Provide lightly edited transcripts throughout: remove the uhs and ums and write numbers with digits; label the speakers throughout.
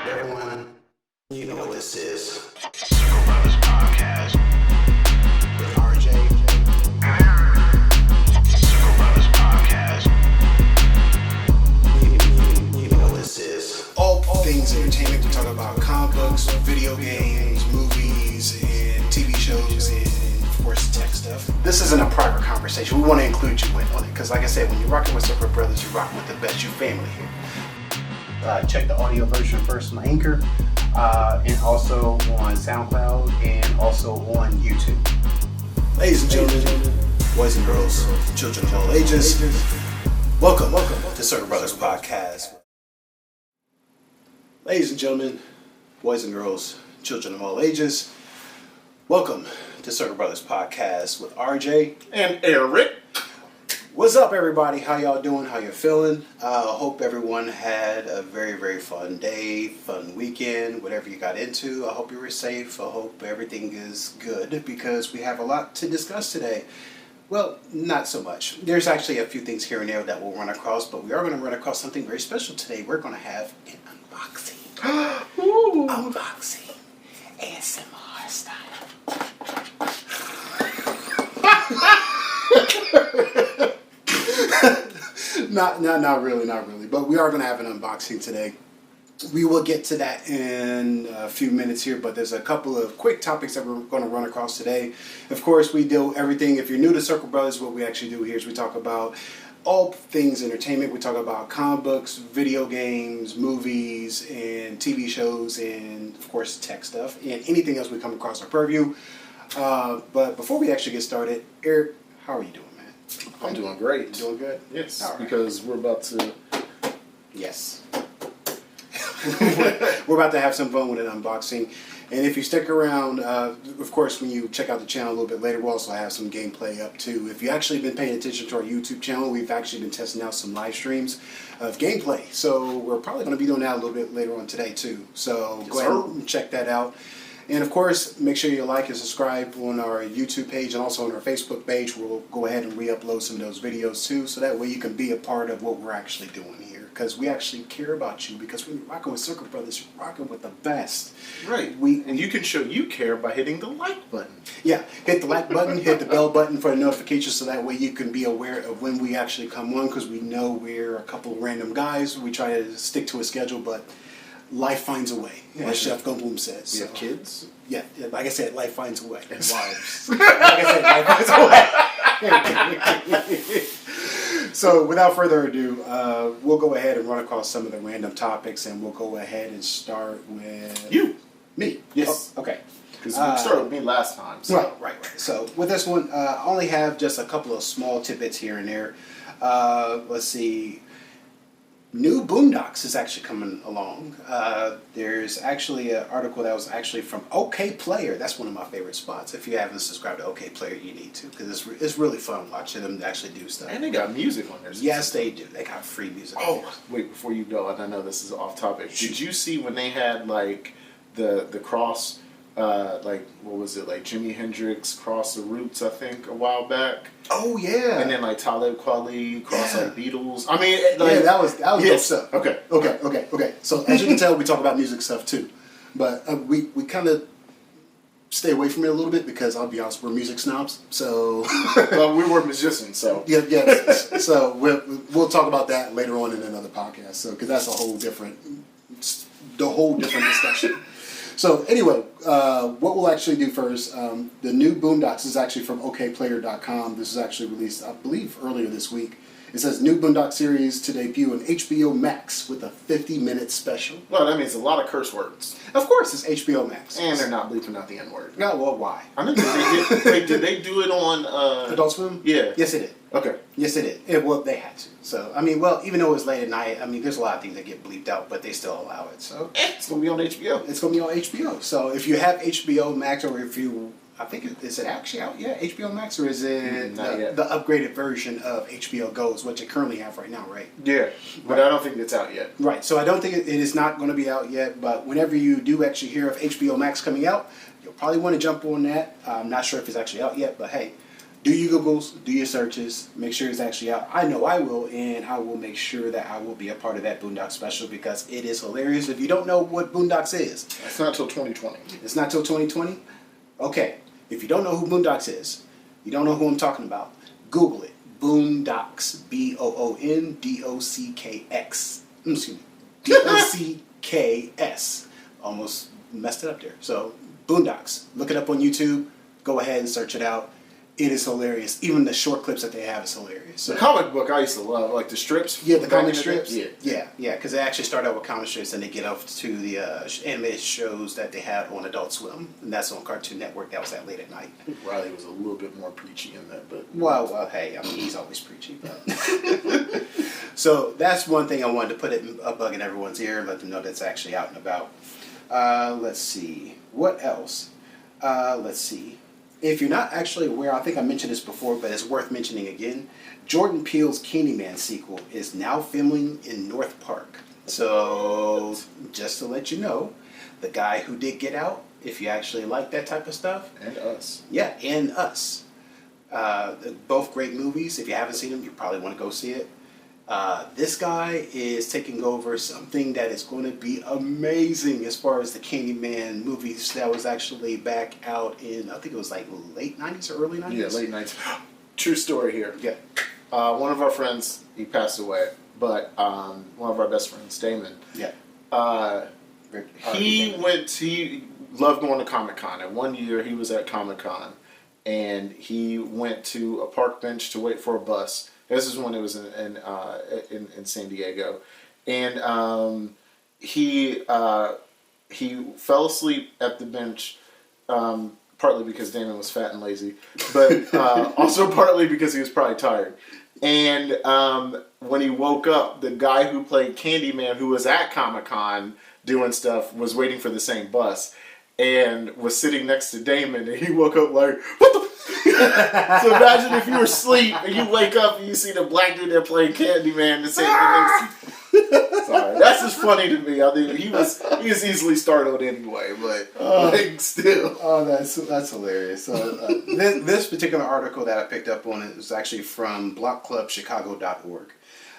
Speaker 1: Everyone, you know what this is. Circle Brothers Podcast with RJ. Circle Brothers Podcast. You know what this is. All things entertainment. We talk about comic books, video games, movies, and TV shows, and of course tech stuff. This isn't a private conversation. We want to include you in on it because, like I said, when you're rocking with Circle Brothers, you're rocking with the best. You family here. Check the audio version first on Anchor, and also on Soundcloud, and also on YouTube. Ladies and gentlemen, boys and girls, children of all ages, welcome to Circle Brothers Podcast. Ladies and gentlemen, boys and girls, children of all ages, welcome to Circle Brothers Podcast with RJ
Speaker 2: and Eric.
Speaker 1: What's up, everybody? How y'all doing? How you feeling? Hope everyone had a very, very fun day, fun weekend, whatever you got into. I hope you were safe. I hope everything is good because we have a lot to discuss today. Well, not so much. There's actually a few things here and there that we'll run across, but we are going to run across something very special today. We're going to have an unboxing.
Speaker 2: Ooh.
Speaker 1: Unboxing. ASMR style. Not really. But we are going to have an unboxing today. We will get to that in a few minutes here, but there's a couple of quick topics that we're going to run across today. Of course, we do everything. If you're new to Circle Brothers, what we actually do here is we talk about all things entertainment. We talk about comic books, video games, movies, and TV shows, and of course, tech stuff, and anything else we come across our purview. But before we actually get started, Eric, how are you doing?
Speaker 2: I'm doing great.
Speaker 1: You doing good?
Speaker 2: Yes,
Speaker 1: right.
Speaker 2: because we're about to...
Speaker 1: Yes. We're about to have some fun with an unboxing. And if you stick around, of course, when you check out the channel a little bit later, we'll also have some gameplay up too. If you've actually been paying attention to our YouTube channel, we've actually been testing out some live streams of gameplay. So we're probably going to be doing that a little bit later on today too. So
Speaker 2: Yes,
Speaker 1: go ahead and check that out. And of course, make sure you like and subscribe on our YouTube page and also on our Facebook page. We'll go ahead and re-upload some of those videos too, so that way you can be a part of what we're actually doing here. Because we actually care about you. Because when you're rocking with Circle Brothers, you're rocking with the best.
Speaker 2: Right. And you can show you care by hitting the like button.
Speaker 1: Yeah, hit the like button, hit the bell button for the notifications, so that way you can be aware of when we actually come on. Because we know we're a couple of random guys. We try to stick to a schedule, but life finds a way, as Chef Goldblum says.
Speaker 2: We have kids?
Speaker 1: Yeah, like I said, life finds a way.
Speaker 2: And wives.
Speaker 1: Like I said, life finds a way. So, without further ado, we'll go ahead and run across some of the random topics, and we'll go ahead and start with...
Speaker 2: You.
Speaker 1: Me?
Speaker 2: Yes.
Speaker 1: Oh, okay.
Speaker 2: Because we started with me last time. So.
Speaker 1: Right. So, with this one, I only have just a couple of small tidbits here and there. Let's see... New Boondocks is actually coming along. There's actually an article that was actually from OK Player. That's one of my favorite spots. If you haven't subscribed to OK Player, you need to, because it's really fun watching them actually do stuff.
Speaker 2: And they got music on there.
Speaker 1: Yes, they do. They got free music.
Speaker 2: Oh, wait, before you go, and I know this is off topic. Did you see when they had like the cross, like what was it, like Jimi Hendrix cross the Roots, I think, a while back?
Speaker 1: Oh yeah.
Speaker 2: And then like Talib Kweli cross like Beatles. I mean,
Speaker 1: like, yeah, that was
Speaker 2: yes.
Speaker 1: dope stuff.
Speaker 2: Okay.
Speaker 1: So as you can tell, we talk about music stuff too, but we kind of stay away from it a little bit because I'll be honest, we're music snobs. So
Speaker 2: well, we were musicians, so
Speaker 1: yeah. So we'll talk about that later on in another podcast. So because that's a whole different discussion. So anyway, what we'll actually do first, the new Boondocks is actually from okplayer.com. This is actually released, I believe, earlier this week. It says new Boondocks series to debut on HBO Max with a 50-minute special.
Speaker 2: Well, that means a lot of curse words.
Speaker 1: Of course, it's HBO Max.
Speaker 2: And they're not bleeping out the N-word.
Speaker 1: No, well, why?
Speaker 2: I know they did. Wait, did they do it on...
Speaker 1: Adult Swim?
Speaker 2: Yeah.
Speaker 1: Yes, it did.
Speaker 2: Okay.
Speaker 1: Yes, it did. Well, they had to. So, I mean, well, even though it was late at night, I mean, there's a lot of things that get bleeped out, but they still allow it. So
Speaker 2: it's going to be on HBO.
Speaker 1: It's going to be on HBO. So if you have HBO Max, or if you... I think, is it actually out yet, HBO Max, or is it the upgraded version of HBO Go's, which you currently have right now, right?
Speaker 2: Yeah, but I don't think it's out yet.
Speaker 1: Right, so I don't think it is not going to be out yet, but whenever you do actually hear of HBO Max coming out, you'll probably want to jump on that. I'm not sure if it's actually out yet, but hey, Do your Googles, do your searches, make sure it's actually out. I know I will, and I will make sure that I will be a part of that Boondocks special because it is hilarious. If you don't know what Boondocks is,
Speaker 2: it's not till 2020.
Speaker 1: It's not till 2020? Okay. If you don't know who Boondocks is, you don't know who I'm talking about, Google it. Boondocks. Boondocks. Excuse me. Docks. Almost messed it up there. So, Boondocks. Look it up on YouTube. Go ahead and search it out. It is hilarious. Even the short clips that they have is hilarious. So,
Speaker 2: the comic book I used to love, like the strips.
Speaker 1: Yeah, the comic strips.
Speaker 2: Yeah.
Speaker 1: Because they actually start out with comic strips and they get off to the animated shows that they had on Adult Swim. And that's on Cartoon Network. That was at late at night.
Speaker 2: Riley was a little bit more preachy in that, but...
Speaker 1: Well, hey, I mean, he's always preachy. But so that's one thing I wanted to put a bug in everyone's ear, let them know that's actually out and about. Let's see. What else? Let's see. If you're not actually aware, I think I mentioned this before, but it's worth mentioning again. Jordan Peele's Candyman sequel is now filming in North Park. So, just to let you know, the guy who did Get Out, if you actually like that type of stuff.
Speaker 2: And Us.
Speaker 1: Yeah, and Us. Both great movies. If you haven't seen them, you probably want to go see it. This guy is taking over something that is going to be amazing as far as the Candyman movies that was actually back out in, I think it was like late 90s or early 90s?
Speaker 2: Yeah, late 90s. True story here.
Speaker 1: Yeah.
Speaker 2: One of our friends, he passed away, but one of our best friends, Damon.
Speaker 1: Yeah.
Speaker 2: He loved going to Comic-Con. And one year he was at Comic-Con and he went to a park bench to wait for a bus. This is when it was in San Diego, and he fell asleep at the bench, partly because Damon was fat and lazy, but also partly because he was probably tired. And when he woke up, the guy who played Candyman, who was at Comic-Con doing stuff, was waiting for the same bus and was sitting next to Damon, and he woke up like, what the so imagine if you were asleep and you wake up and you see the black dude that played Candyman the same thing. Sorry, that's just funny to me. I mean, he was easily startled anyway, but like, still.
Speaker 1: Oh, that's hilarious. So this particular article that I picked up on it was actually from blockclubchicago.org.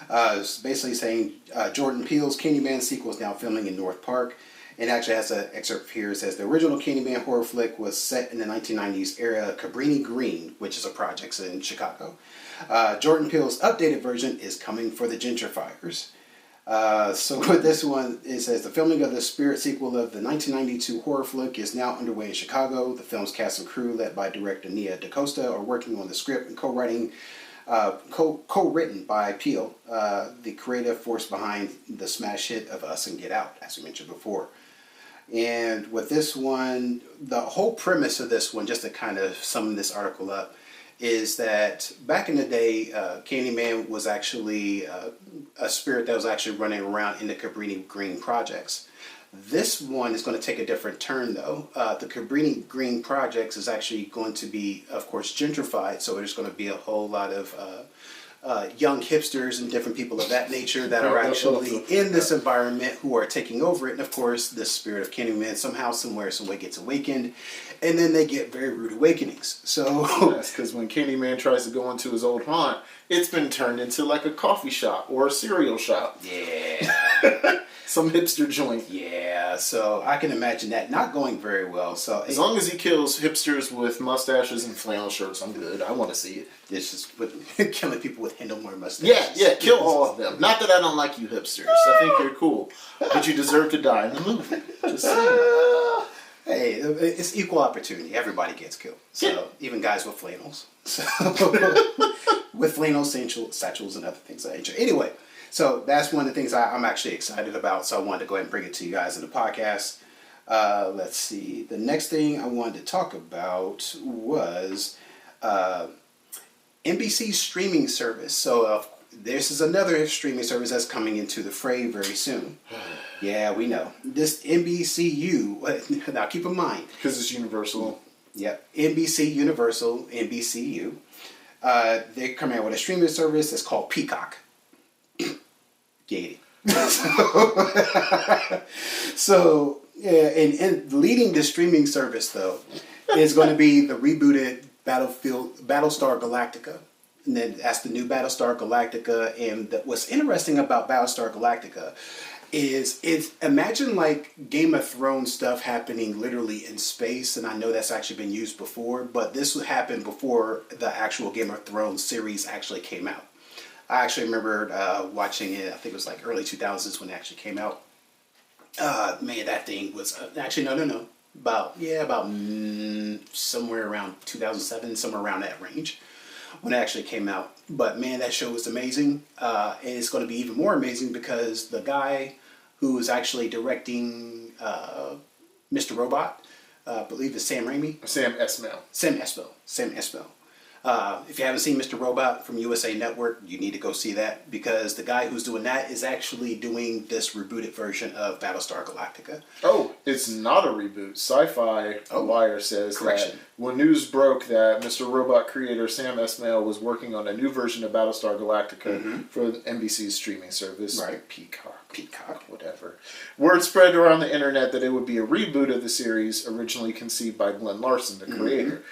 Speaker 1: It's basically saying Jordan Peele's Candyman sequel is now filming in North Park. It actually has an excerpt here. It says, the original Candyman horror flick was set in the 1990s era Cabrini Green, which is a project in Chicago. Jordan Peele's updated version is coming for the gentrifiers. So with this one, it says, the filming of the Spirit sequel of the 1992 horror flick is now underway in Chicago. The film's cast and crew, led by director Nia DaCosta, are working on the script and co-written by Peele, the creative force behind the smash hit of Us and Get Out, as we mentioned before. And with this one, the whole premise of this one, just to kind of sum this article up, is that back in the day, Candyman was actually a spirit that was actually running around in the Cabrini Green projects. This one is going to take a different turn, though. The Cabrini Green projects is actually going to be, of course, gentrified, so there's going to be a whole lot of young hipsters and different people of that nature that are actually in this environment who are taking over it. And of course, the spirit of Candyman somehow, somewhere, some way gets awakened, and then they get very rude awakenings. So
Speaker 2: that's because when Candyman tries to go into his old haunt, it's been turned into like a coffee shop or a cereal shop.
Speaker 1: Yeah.
Speaker 2: Some hipster joint.
Speaker 1: Yeah, so I can imagine that not going very well. So
Speaker 2: as long as he kills hipsters with mustaches and flannel shirts, I'm good. I want to see it.
Speaker 1: It's just with killing people with handlebar mustaches.
Speaker 2: Yeah, kill all of them. Not that I don't like you hipsters. I think you're cool, but you deserve to die in the movie. Just saying.
Speaker 1: Hey, it's equal opportunity. Everybody gets killed. So even guys with flannels. So with flannels, satchels, and other things of that nature. Anyway. So that's one of the things I'm actually excited about, so I wanted to go ahead and bring it to you guys in the podcast. Let's see. The next thing I wanted to talk about was NBC's streaming service. So this is another streaming service that's coming into the fray very soon. Yeah, we know. This NBCU, now keep in mind.
Speaker 2: Because it's Universal.
Speaker 1: Yep, NBC Universal, NBCU. They're coming out with a streaming service that's called Peacock. Get it. So, yeah, and leading the streaming service, though, is going to be the rebooted Battle Star Galactica. And then that's the new Battle Star Galactica. And what's interesting about Battle Star Galactica is imagine like Game of Thrones stuff happening literally in space. And I know that's actually been used before, but this would happen before the actual Game of Thrones series actually came out. I actually remember watching it, I think it was like early 2000s when it actually came out. Man, that thing was, actually, no. About somewhere around 2007, somewhere around that range when it actually came out. But man, that show was amazing. And it's going to be even more amazing because the guy who was actually directing Mr. Robot, I believe it's Sam Raimi.
Speaker 2: Sam Esmail.
Speaker 1: Sam Esmail. If you haven't seen Mr. Robot from USA Network, you need to go see that because the guy who's doing that is actually doing this rebooted version of Battlestar Galactica.
Speaker 2: Oh, it's not a reboot. Sci-Fi Wire says that when news broke that Mr. Robot creator Sam Esmail was working on a new version of Battlestar Galactica for NBC's streaming service, Peacock, whatever. Word spread around the internet that it would be a reboot of the series originally conceived by Glenn Larson, the creator.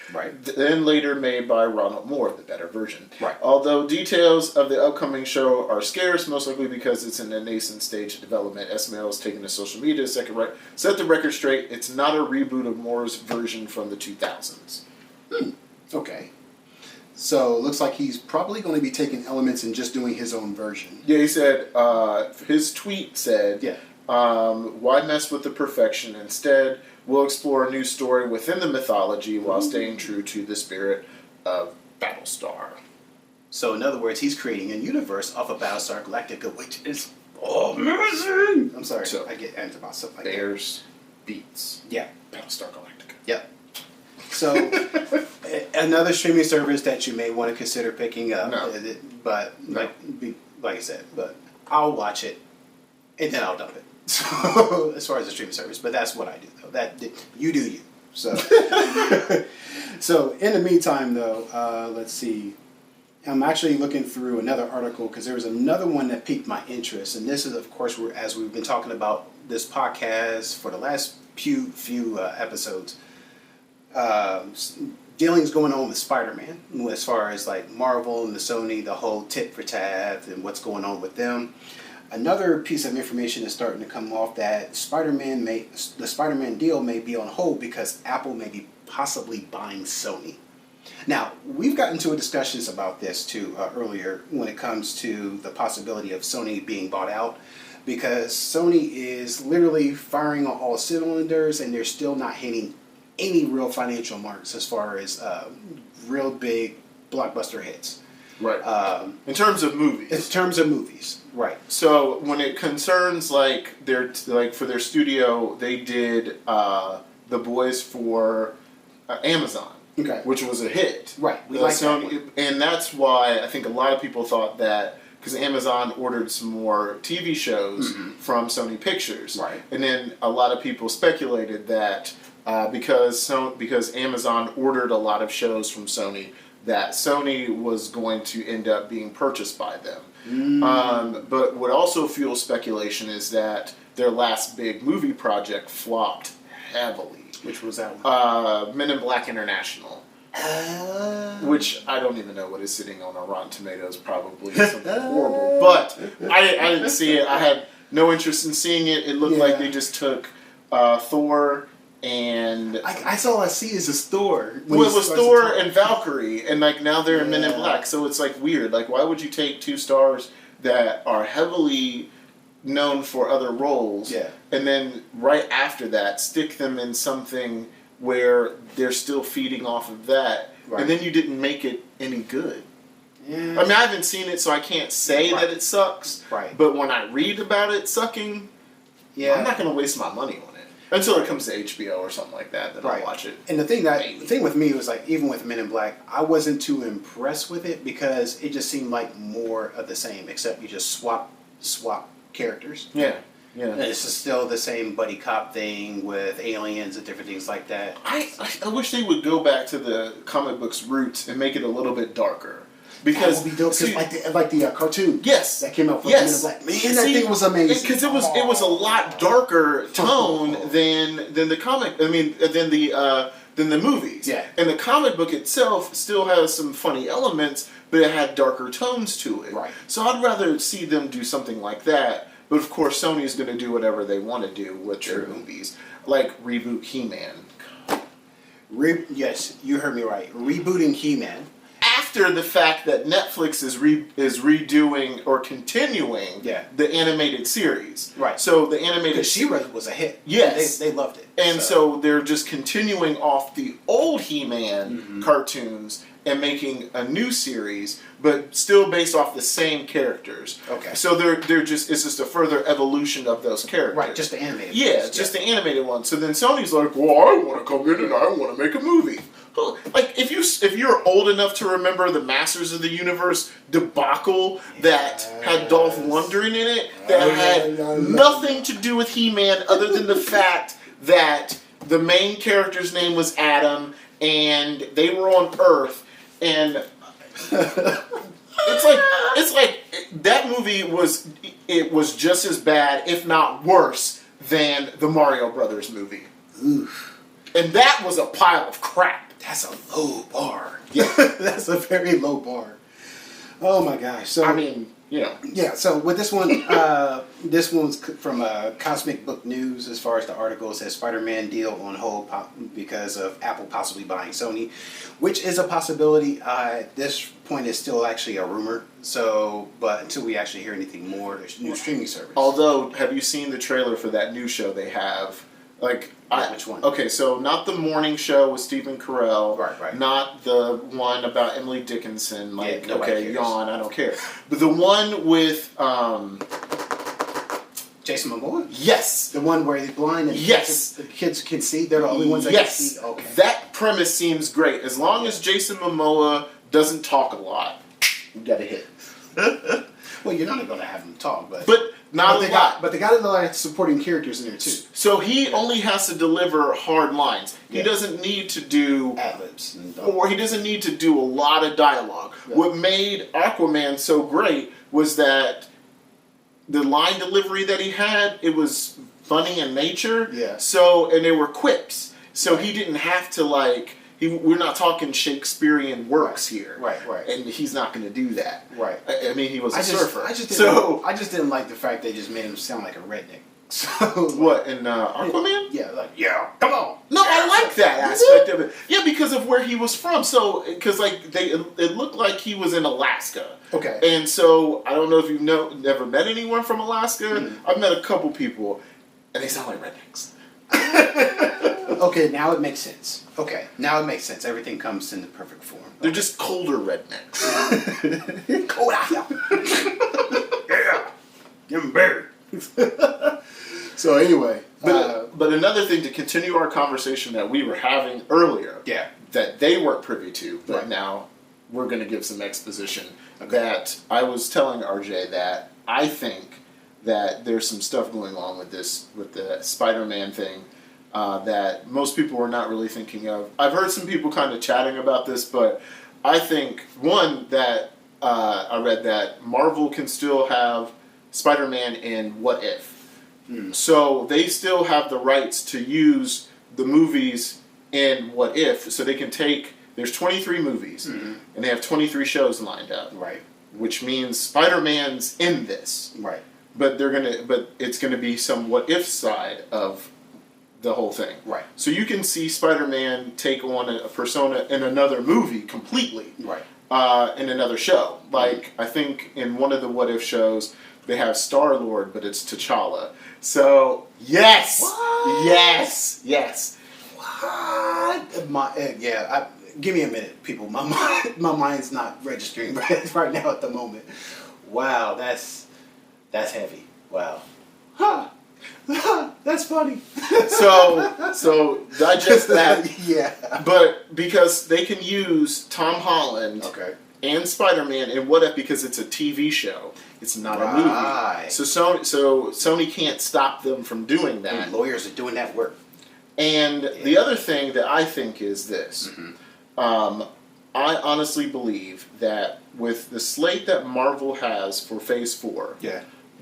Speaker 2: Then later made by Ronald Moore, the better version. Although details of the upcoming show are scarce, most likely because it's in a nascent stage of development, Esmail has taken to social media to set the record straight. It's not a reboot of Moore's version from the 2000s.
Speaker 1: Okay. So it looks like he's probably going to be taking elements and just doing his own version.
Speaker 2: Yeah, he said, his tweet said, why mess with the perfection? Instead, we'll explore a new story within the mythology while staying true to the spirit of Battlestar.
Speaker 1: So in other words, he's creating a universe off of Battlestar Galactica, which is amazing! I'm sorry, so I get amped about stuff like
Speaker 2: Bears beats.
Speaker 1: Yeah.
Speaker 2: Battlestar Galactica.
Speaker 1: Yeah. So, another streaming service that you may want to consider picking up, but like I said, but I'll watch it and then I'll dump it. So, as far as the streaming service, but that's what I do though. That you do you. So, so in the meantime though, let's see. I'm actually looking through another article because there was another one that piqued my interest, and this is of course as we've been talking about this podcast for the last few episodes. Dealings going on with Spider-Man as far as like Marvel and the Sony, the whole tit for tat and what's going on with them. Another piece of information is starting to come off that the Spider-Man deal may be on hold because Apple may be possibly buying Sony. Now, we've gotten into discussions about this too earlier when it comes to the possibility of Sony being bought out because Sony is literally firing on all cylinders and they're still not hitting any real financial marks as far as real big blockbuster hits.
Speaker 2: Right. In terms of movies.
Speaker 1: Right.
Speaker 2: So when it concerns like for their studio, they did The Boys for Amazon.
Speaker 1: Okay.
Speaker 2: Which was a hit.
Speaker 1: Right. We like that one.
Speaker 2: And that's why I think a lot of people thought that because Amazon ordered some more TV shows from Sony Pictures.
Speaker 1: Right.
Speaker 2: And then a lot of people speculated that because Amazon ordered a lot of shows from Sony, that Sony was going to end up being purchased by them. But what also fuels speculation is that their last big movie project flopped heavily.
Speaker 1: Which was that one?
Speaker 2: Men in Black International. Which I don't even know what is sitting on a Rotten Tomatoes, probably something horrible. But I didn't see it. I had no interest in seeing it. It looked like they just took Thor and...
Speaker 1: That's all I see is a Thor.
Speaker 2: Well, it was Thor and Valkyrie, and like now they're in Men in Black, so it's like weird. Like, why would you take two stars that are heavily known for other roles, and then right after that stick them in something where they're still feeding off of that, and then you didn't make it any good? I mean, I haven't seen it, so I can't say that it sucks. Right. But when I read about it sucking, I'm not going to waste my money on it until it comes to HBO or something like that. Then I'll watch it.
Speaker 1: And the thing with me was like, even with Men in Black, I wasn't too impressed with it because it just seemed like more of the same, except you just swap characters.
Speaker 2: Yeah.
Speaker 1: And it's still the same buddy cop thing with aliens and different things like that.
Speaker 2: I wish they would go back to the comic book's roots and make it a little bit darker. because
Speaker 1: that would be dope. Like the cartoon.
Speaker 2: Yes,
Speaker 1: that came out for
Speaker 2: yes.
Speaker 1: Black. Man, that thing was amazing.
Speaker 2: Because it was a lot darker tone than the comic. I mean, than the movies.
Speaker 1: Yeah.
Speaker 2: And the comic book itself still has some funny elements, but it had darker tones to it.
Speaker 1: Right.
Speaker 2: So I'd rather see them do something like that. But of course, Sony's going to do whatever they want to do with their movies, like reboot He-Man.
Speaker 1: Yes, you heard me right. Rebooting He-Man.
Speaker 2: After the fact that Netflix is redoing or continuing the animated series.
Speaker 1: Right.
Speaker 2: So the animated...
Speaker 1: Because She-Ra was a hit.
Speaker 2: Yes.
Speaker 1: They loved it.
Speaker 2: And so they're just continuing off the old He-Man cartoons and making a new series, but still based off the same characters.
Speaker 1: Okay.
Speaker 2: So it's just a further evolution of those characters.
Speaker 1: Right, just the animated
Speaker 2: ones. Just the animated one. So then Sony's like, well, I want to come in and I want to make a movie. Like, if you're old enough to remember the Masters of the Universe debacle that had Dolph Lundgren in it, that had nothing to do with He-Man other than the fact that the main character's name was Adam and they were on Earth, and it's like that movie was just as bad, if not worse, than the Mario Brothers movie.
Speaker 1: Oof.
Speaker 2: And that was a pile of crap.
Speaker 1: That's a low bar. Yeah, that's a very low bar. Oh my gosh. So
Speaker 2: I mean,
Speaker 1: Yeah. So with this one, this one's from Cosmic Book News. As far as the article, it says Spider-Man deal on hold because of Apple possibly buying Sony, which is a possibility. At this point, it's still actually a rumor. So, but until we actually hear anything more, there's new streaming service.
Speaker 2: Although, have you seen the trailer for that new show they have?
Speaker 1: Which one?
Speaker 2: Okay, so not the morning show with Stephen Carell.
Speaker 1: Right.
Speaker 2: Not the one about Emily Dickinson.
Speaker 1: Cares.
Speaker 2: Yawn, I don't care. But the one with
Speaker 1: Jason Momoa?
Speaker 2: Yes.
Speaker 1: The one where he's blind and the kids can see. They're the only ones that can see. Okay.
Speaker 2: That premise seems great. As long as Jason Momoa doesn't talk a lot, you got a hit.
Speaker 1: Well, you're not going to have him talk, but
Speaker 2: not a lot.
Speaker 1: But they got a lot of supporting characters in there too.
Speaker 2: So he only has to deliver hard lines. He doesn't need to do
Speaker 1: ad-libs,
Speaker 2: or he doesn't need to do a lot of dialogue. Yeah. What made Aquaman so great was that the line delivery that he had, it was funny in nature.
Speaker 1: Yeah.
Speaker 2: So, and they were quips. So he didn't have to we're not talking Shakespearean works here.
Speaker 1: Right.
Speaker 2: And he's not going to do that.
Speaker 1: Right.
Speaker 2: I mean, he was a surfer.
Speaker 1: I just didn't like the fact they just made him sound like a redneck. So
Speaker 2: what, in Aquaman?
Speaker 1: Yeah, come on.
Speaker 2: No, I like that aspect of it. Yeah, because of where he was from. So, because it looked like he was in Alaska.
Speaker 1: Okay.
Speaker 2: And so, I don't know if you've never met anyone from Alaska. Mm-hmm. I've met a couple people, and they sound like rednecks.
Speaker 1: Okay, now it makes sense. Everything comes in the perfect form.
Speaker 2: They're just colder rednecks.
Speaker 1: Cold out. Yeah. Give them buried. So anyway.
Speaker 2: But another thing to continue our conversation that we were having earlier.
Speaker 1: Yeah.
Speaker 2: That they weren't privy to, but now we're going to give some exposition. Okay. That I was telling RJ that I think that there's some stuff going on with the Spider-Man thing. That most people are not really thinking of. I've heard some people kind of chatting about this, but I think, one, that I read that Marvel can still have Spider-Man in What If. So they still have the rights to use the movies in What If. So they can there's 23 movies, and they have 23 shows lined up.
Speaker 1: Right.
Speaker 2: Which means Spider-Man's in this.
Speaker 1: Right.
Speaker 2: But it's gonna be some What If side of the whole thing.
Speaker 1: Right.
Speaker 2: So you can see Spider-Man take on a persona in another movie completely.
Speaker 1: Right.
Speaker 2: In another show. Like, I think in one of the What If shows, they have Star-Lord, but it's T'Challa. So, yes!
Speaker 1: What?
Speaker 2: Yes!
Speaker 1: What? Give me a minute, people. My mind's not registering right now at the moment. Wow, that's heavy. Wow. Huh. That's funny.
Speaker 2: So digest that.
Speaker 1: Yeah.
Speaker 2: But because they can use Tom Holland and Spider-Man in What If because it's a TV show. It's not a movie. So Sony can't stop them from doing that.
Speaker 1: And lawyers are doing that work.
Speaker 2: And the other thing that I think is this. I honestly believe that with the slate that Marvel has for Phase 4,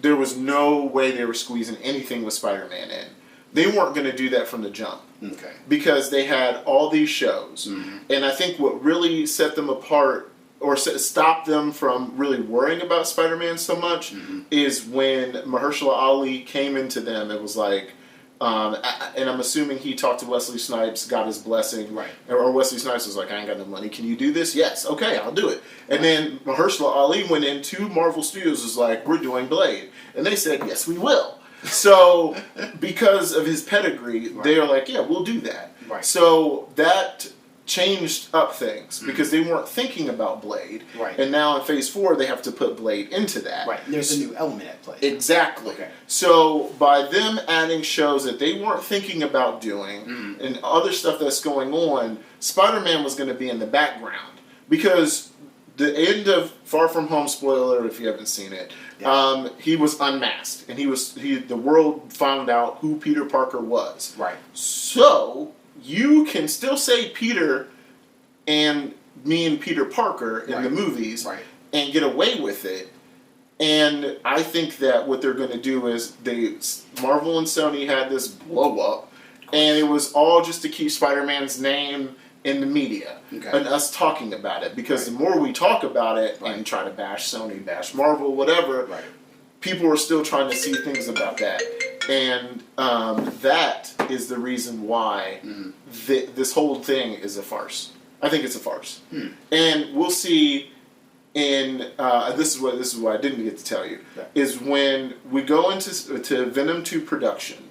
Speaker 2: there was no way they were squeezing anything with Spider-Man in. They weren't going to do that from the jump.
Speaker 1: Okay.
Speaker 2: Because they had all these shows. And I think what really set them apart, or stopped them from really worrying about Spider-Man so much, is when Mahershala Ali came into them. It was like, and I'm assuming he talked to Wesley Snipes, got his blessing.
Speaker 1: Right.
Speaker 2: Or Wesley Snipes was like, I ain't got no money. Can you do this? Yes. Okay, I'll do it. And then Mahershala Ali went into Marvel Studios, was like, we're doing Blade. And they said, yes, we will. So, because of his pedigree, they are like, yeah, we'll do that.
Speaker 1: Right.
Speaker 2: So, that changed up things because they weren't thinking about Blade.
Speaker 1: Right.
Speaker 2: And now in Phase 4, they have to put Blade into that.
Speaker 1: Right. There's a new element at play.
Speaker 2: Exactly.
Speaker 1: Okay.
Speaker 2: So, by them adding shows that they weren't thinking about doing and other stuff that's going on, Spider-Man was going to be in the background. Because the end of Far From Home, spoiler if you haven't seen it, he was unmasked, and the world found out who Peter Parker was.
Speaker 1: Right.
Speaker 2: So you can still say Peter and me and Peter Parker in the movies, and get away with it. And I think that what they're going to do is Marvel and Sony had this blow up, and it was all just to keep Spider-Man's name in the media and us talking about it, because the more we talk about it and try to bash Sony, bash Marvel, whatever, people are still trying to see things about that, and that is the reason why this whole thing is a farce. I think it's a farce, and we'll see. In this is what I didn't get to tell you is when we go into Venom 2 production,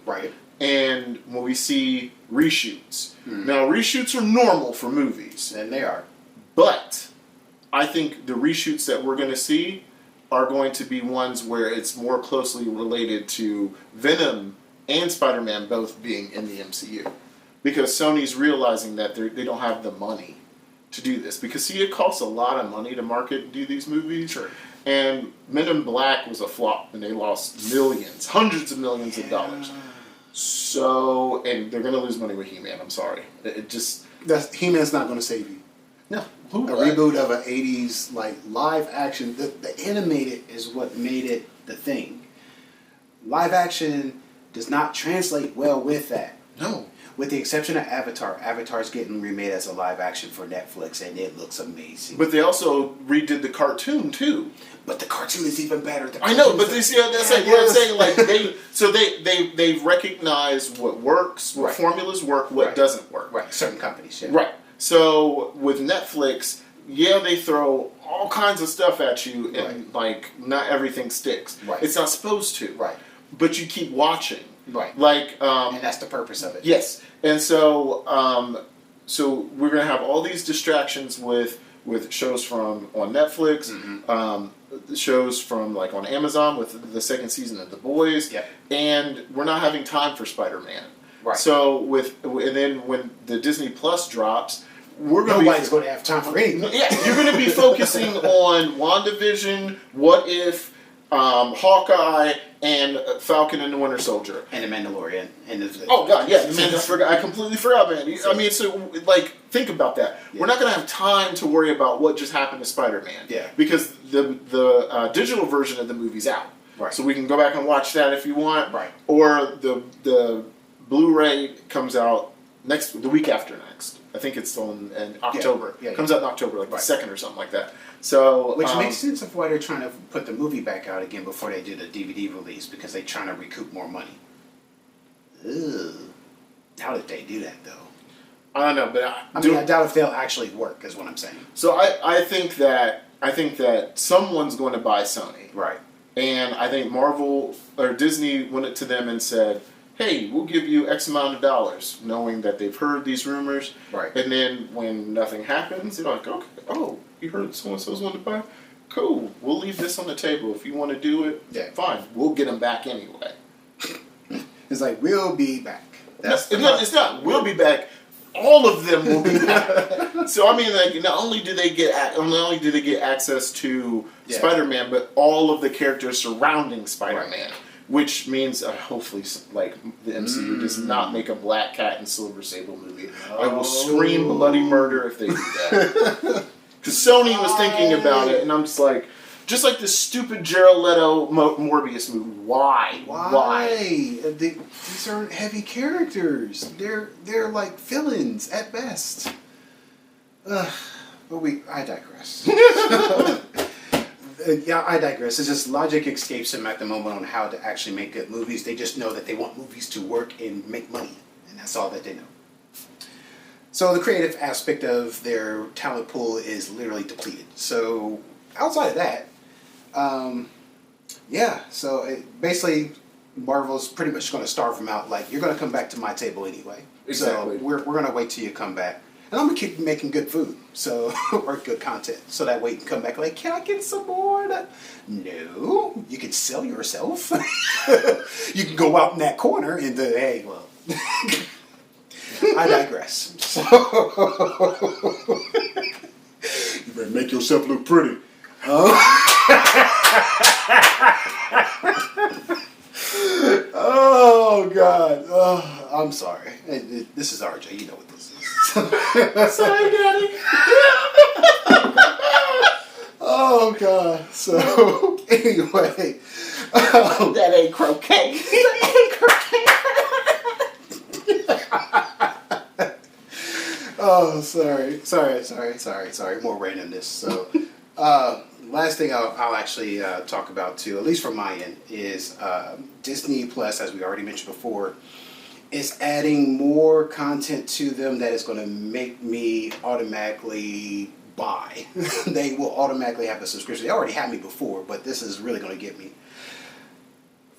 Speaker 2: and when we see reshoots. Now, reshoots are normal for movies.
Speaker 1: And they are.
Speaker 2: But I think the reshoots that we're going to see are going to be ones where it's more closely related to Venom and Spider-Man both being in the MCU. Because Sony's realizing that they don't have the money to do this. Because, see, it costs a lot of money to market and do these movies.
Speaker 1: Sure.
Speaker 2: And Men in Black was a flop, and they lost millions, hundreds of millions of dollars. So, and they're going to lose money with He-Man. I'm sorry.
Speaker 1: He-Man's not going to save you.
Speaker 2: No.
Speaker 1: A reboot of an 80s live action. The animated is what made it the thing. Live action does not translate well with that.
Speaker 2: No.
Speaker 1: With the exception of Avatar. Avatar's getting remade as a live action for Netflix, and it looks amazing.
Speaker 2: But they also redid the cartoon too.
Speaker 1: But the cartoon is even better.
Speaker 2: I know, but they see that's like what I'm saying. Like they've recognized what works, what formulas work, what doesn't work.
Speaker 1: Right. Certain companies. Yeah.
Speaker 2: Right. So with Netflix, they throw all kinds of stuff at you, and not everything sticks.
Speaker 1: Right.
Speaker 2: It's not supposed to.
Speaker 1: Right.
Speaker 2: But you keep watching.
Speaker 1: Right.
Speaker 2: And
Speaker 1: that's the purpose of it.
Speaker 2: Yes. And so so we're gonna have all these distractions with shows from on Netflix, shows from on Amazon with the second season of The Boys, and we're not having time for Spider-Man.
Speaker 1: Right.
Speaker 2: So and then when the Disney Plus drops,
Speaker 1: nobody's going to have time for anything.
Speaker 2: Yeah, you're going to be focusing on WandaVision, What If, Hawkeye, and Falcon and the Winter Soldier.
Speaker 1: And The Mandalorian.
Speaker 2: Oh, God, yeah. I completely forgot, man. I mean, so, think about that. Yeah. We're not going to have time to worry about what just happened to Spider-Man.
Speaker 1: Yeah.
Speaker 2: Because the digital version of the movie's out.
Speaker 1: Right.
Speaker 2: So we can go back and watch that if you want.
Speaker 1: Right.
Speaker 2: Or the Blu-ray comes out the week after next. I think it's in October.
Speaker 1: Yeah.
Speaker 2: Comes out in October, the 2nd or something like that. So,
Speaker 1: which makes sense of why they're trying to put the movie back out again before they do the DVD release, because they're trying to recoup more money. Ugh. How did they do that, though?
Speaker 2: I don't know, but
Speaker 1: I doubt if they'll actually work, is what I'm saying.
Speaker 2: So I think that someone's going to buy Sony,
Speaker 1: right?
Speaker 2: And I think Marvel or Disney went to them and said, hey, we'll give you X amount of dollars, knowing that they've heard these rumors.
Speaker 1: Right.
Speaker 2: And then when nothing happens, they're like, okay, you heard so-and-so's wanting to buy? Cool, we'll leave this on the table. If you want to do it, fine. We'll get them back anyway.
Speaker 1: It's like, we'll be back.
Speaker 2: It's not. We'll be back. All of them will be back. So, I mean, not only do they get access to Spider-Man, but all of the characters surrounding Spider-Man. Right. Which means, hopefully, the MCU does not make a Black Cat and Silver Sable movie. I will scream bloody murder if they do that. Because Sony was thinking about it, and I'm just like this stupid Jared Leto Morbius movie. Why?
Speaker 1: These aren't heavy characters. They're like villains at best. But I digress. Yeah, I digress. It's just logic escapes them at the moment on how to actually make good movies. They just know that they want movies to work and make money, and that's all that they know. So the creative aspect of their talent pool is literally depleted. So outside of that, basically Marvel's pretty much going to starve them out. Like, you're going to come back to my table anyway.
Speaker 2: Exactly.
Speaker 1: So we're going to wait till you come back. And I'm going to keep making good food, so or good content, so that way you can come back like, can I get some more? No, you can sell yourself. You can go out in that corner and hey, well, I digress. So you better make yourself look pretty. Oh God! Oh, I'm sorry. This is RJ. You know what this is.
Speaker 2: Sorry, Daddy.
Speaker 1: Oh God! So anyway,
Speaker 2: that ain't croquet. That ain't croquet.
Speaker 1: Oh, sorry. More randomness. So, last thing I'll actually talk about too, at least from my end, is Disney Plus, as we already mentioned before, is adding more content to them that is going to make me automatically buy. They will automatically have a subscription. They already had me before, but this is really going to get me.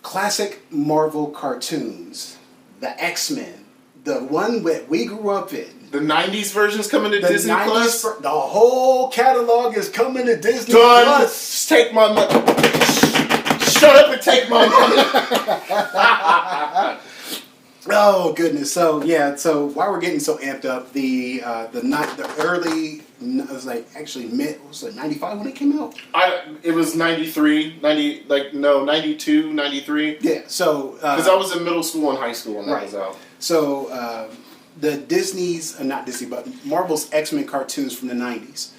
Speaker 1: Classic Marvel cartoons, the X-Men, the one that we grew up in.
Speaker 2: The 90s version's coming to Disney Plus?
Speaker 1: The whole catalog is coming to Disney
Speaker 2: Done.
Speaker 1: Plus.
Speaker 2: Take my money. Shut up and take my money.
Speaker 1: Oh goodness! So yeah, so why we're getting so amped up? The early, it was like actually mid. What was it, 95 when it came out?
Speaker 2: It was 93, 92, 93.
Speaker 1: Yeah. So
Speaker 2: because I was in middle school and high school when that was out.
Speaker 1: So the Disney's, not Disney, but Marvel's X-Men cartoons from the 90s.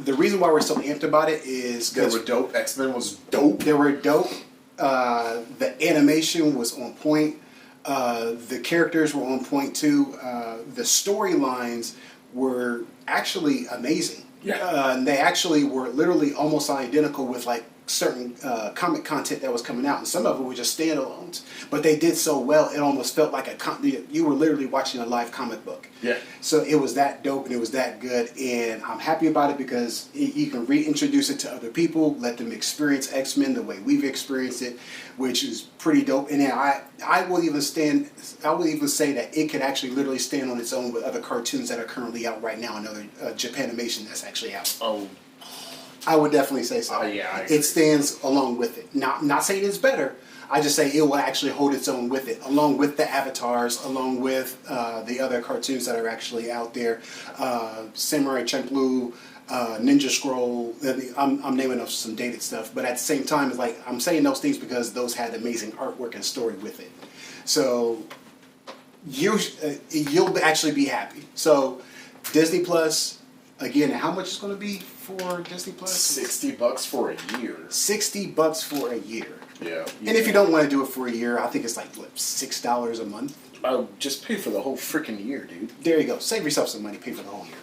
Speaker 1: The reason why we're so amped about it is
Speaker 2: they were dope. X-Men was dope.
Speaker 1: They were dope. The animation was on point. The characters were on point too. The storylines were actually amazing.
Speaker 2: Yeah.
Speaker 1: And they actually were literally almost identical with like certain comic content that was coming out, and some of it were just standalones. But they did so well, it almost felt like you were literally watching a live comic book.
Speaker 2: Yeah.
Speaker 1: So it was that dope and it was that good, and I'm happy about it because you can reintroduce it to other people, let them experience X-Men the way we've experienced it, which is pretty dope. And then I will even say that it could actually literally stand on its own with other cartoons that are currently out right now and other Japanimation that's actually out.
Speaker 2: Oh.
Speaker 1: I would definitely say so.
Speaker 2: Yeah,
Speaker 1: it stands along with it. Not saying it's better. I just say it will actually hold its own with it, along with the avatars, along with the other cartoons that are actually out there. Samurai Champloo, Ninja Scroll. I'm naming off some dated stuff, but at the same time, it's like I'm saying those things because those had amazing artwork and story with it. So you'll actually be happy. So Disney Plus. Again, how much is going to be for Disney Plus?
Speaker 2: $60 for a year.
Speaker 1: $60 for a year.
Speaker 2: Yeah.
Speaker 1: And if you don't want to do it for a year, I think it's like what, $6 a month.
Speaker 2: Oh, just pay for the whole freaking year, dude.
Speaker 1: There you go. Save yourself some money. Pay for the whole year.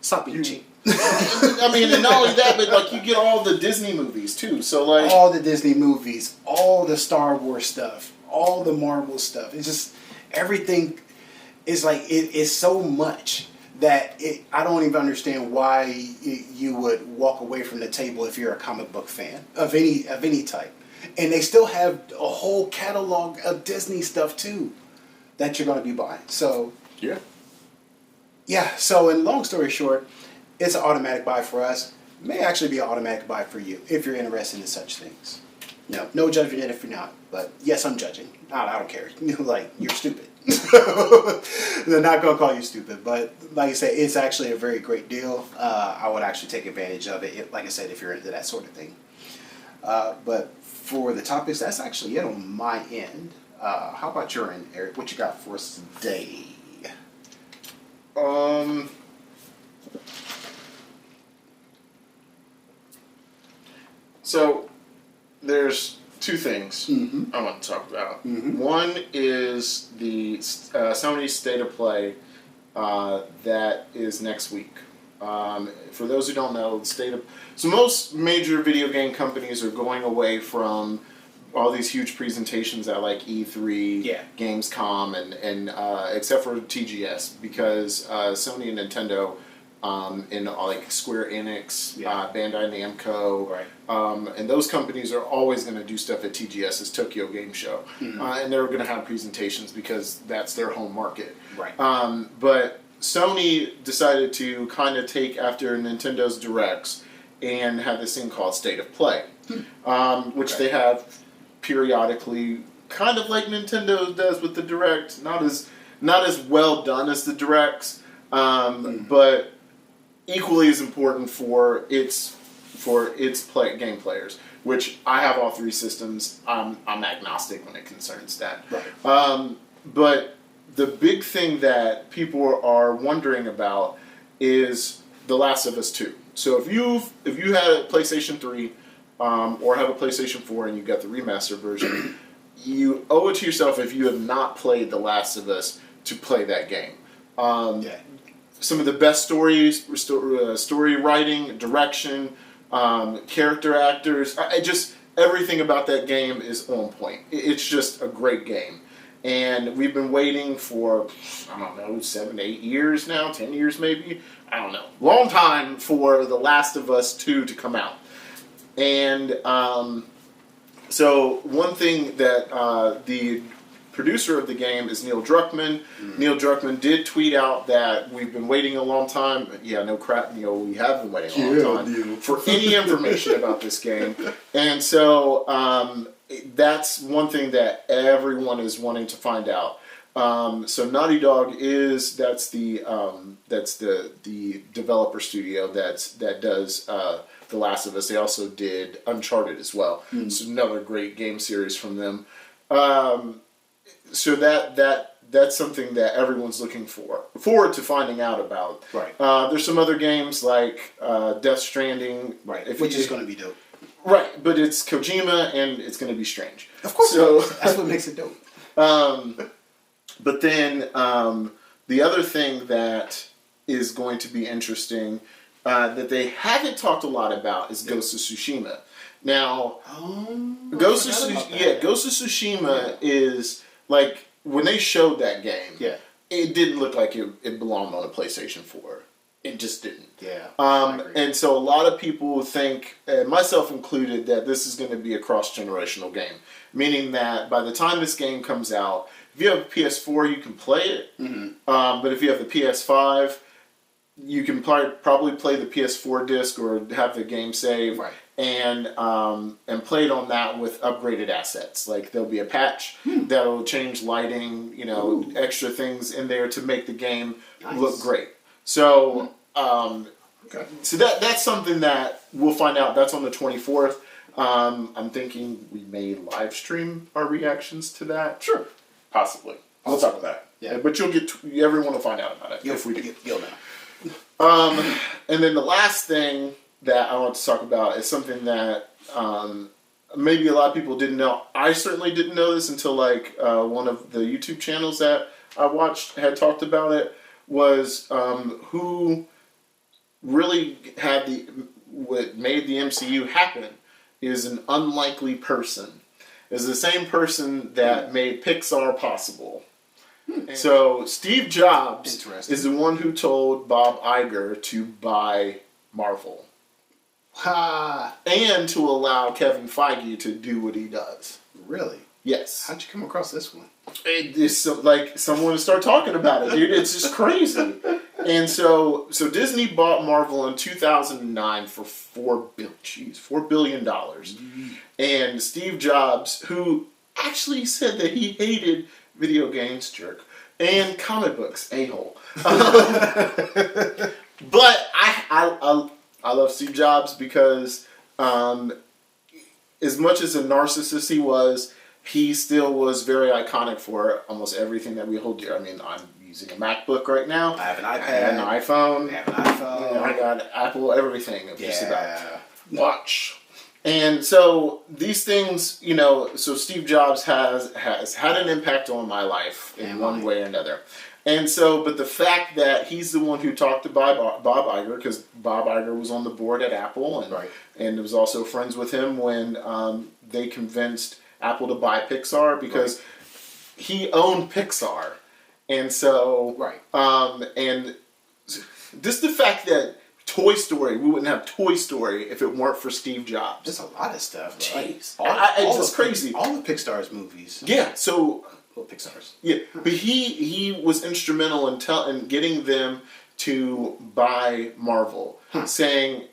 Speaker 1: Stop being cheap.
Speaker 2: I mean, and not only that, but like you get all the Disney movies too. So like
Speaker 1: all the Disney movies, all the Star Wars stuff, all the Marvel stuff. It's just everything is like it's so much. That I don't even understand why you would walk away from the table if you're a comic book fan of any type, and they still have a whole catalog of Disney stuff too that you're going to be buying. So yeah. So in long story short, it's an automatic buy for us. It may actually be an automatic buy for you if you're interested in such things. No judgment if you're not, but yes, I'm judging. I don't care. Like, you're stupid. They're not going to call you stupid, but like I said, it's actually a very great deal. I would actually take advantage of it, like I said, if you're into that sort of thing. But for the topics, that's actually it on my end. How about your end, Eric? What you got for us today?
Speaker 2: So there's two things I want to talk about. One is the Sony State of Play that is next week. For those who don't know, so most major video game companies are going away from all these huge presentations at like E3, Gamescom, and except for TGS, because Sony and Nintendo, and like Square Enix, Bandai Namco, and those companies are always going to do stuff at TGS's Tokyo Game Show, and they're going to have presentations because that's their home market. But Sony decided to kind of take after Nintendo's Directs and have this thing called State of Play, which they have periodically, kind of like Nintendo does with the Direct. Not as well done as the Directs, but equally as important for its game players. Which I have all three systems. I'm agnostic when it concerns that. But the big thing that people are wondering about is The Last of Us 2. So if you had a PlayStation 3 or have a PlayStation 4 and you got the remastered version, you owe it to yourself, if you have not played The Last of Us, to play that game. Some of the best story writing, direction, character actors, everything about that game is on point. It's just a great game. And we've been waiting for, 7 to 8 years now, 10 years maybe, I don't know. Long time for The Last of Us 2 to come out. And so one thing that the producer of the game is Neil Druckmann. Neil Druckmann did tweet out that we've been waiting a long time. Yeah, no crap, Neil, we have been waiting a long time for any information about this game. And so that's one thing that everyone is wanting to find out. So Naughty Dog that's the developer studio that does The Last of Us. They also did Uncharted as well. It's another great game series from them. So that's something that everyone's looking forward to finding out about. There's some other games like Death Stranding,
Speaker 1: which is going to be dope.
Speaker 2: But it's Kojima and it's going to be strange.
Speaker 1: Of course, so that's what makes it dope.
Speaker 2: But then the other thing that is going to be interesting that they haven't talked a lot about is Ghost of Tsushima. Now, Ghost of Tsushima is like, when they showed that game, it didn't look like it belonged on a PlayStation 4. It just didn't. And so a lot of people think, myself included, that this is going to be a cross-generational game. Meaning that by the time this game comes out, if you have a PS4, you can play it. But if you have the PS5, you can probably play the PS4 disc or have the game save and play it on that with upgraded assets. Like, there'll be a patch that'll change lighting, extra things in there to make the game look great. So, so that's something that we'll find out. That's on the 24th. I'm thinking we may live stream our reactions to that.
Speaker 1: Sure.
Speaker 2: Possibly. We'll talk about it. But everyone will find out about it if we do.
Speaker 1: You'll know.
Speaker 2: And then the last thing that I want to talk about is something that maybe a lot of people didn't know. I certainly didn't know this until one of the YouTube channels that I watched had talked about it. Was who really what made the MCU happen is an unlikely person. Is the same person that made Pixar possible. So Steve Jobs is the one who told Bob Iger to buy Marvel. And to allow Kevin Feige to do what he does.
Speaker 1: Really?
Speaker 2: Yes.
Speaker 1: How'd you come across this one?
Speaker 2: It's like someone to start talking about it, dude. It's just crazy. And so Disney bought Marvel in 2009 for $4 billion. And Steve Jobs, who actually said that he hated video games, jerk, and comic books, a-hole. But I love Steve Jobs because as much as a narcissist he was, he still was very iconic for almost everything that we hold dear. I mean, I'm using a MacBook right now.
Speaker 1: I have an iPad.
Speaker 2: I have an iPhone.
Speaker 1: I have an iPhone.
Speaker 2: I got Apple, everything. Just about. Watch. And so these things, you know, so Steve Jobs has had an impact on my life in one way or another. And so, but the fact that he's the one who talked to Bob Iger, because Bob Iger was on the board at Apple, and was also friends with him when they convinced Apple to buy Pixar, because he owned Pixar. And so, and just the fact that we wouldn't have Toy Story if it weren't for Steve Jobs.
Speaker 1: There's a lot of stuff.
Speaker 2: Jeez. It's just crazy.
Speaker 1: All of Pixar's movies.
Speaker 2: Yeah, so...
Speaker 1: Well, Pixar's.
Speaker 2: Yeah, but he was instrumental in getting them to buy Marvel, saying,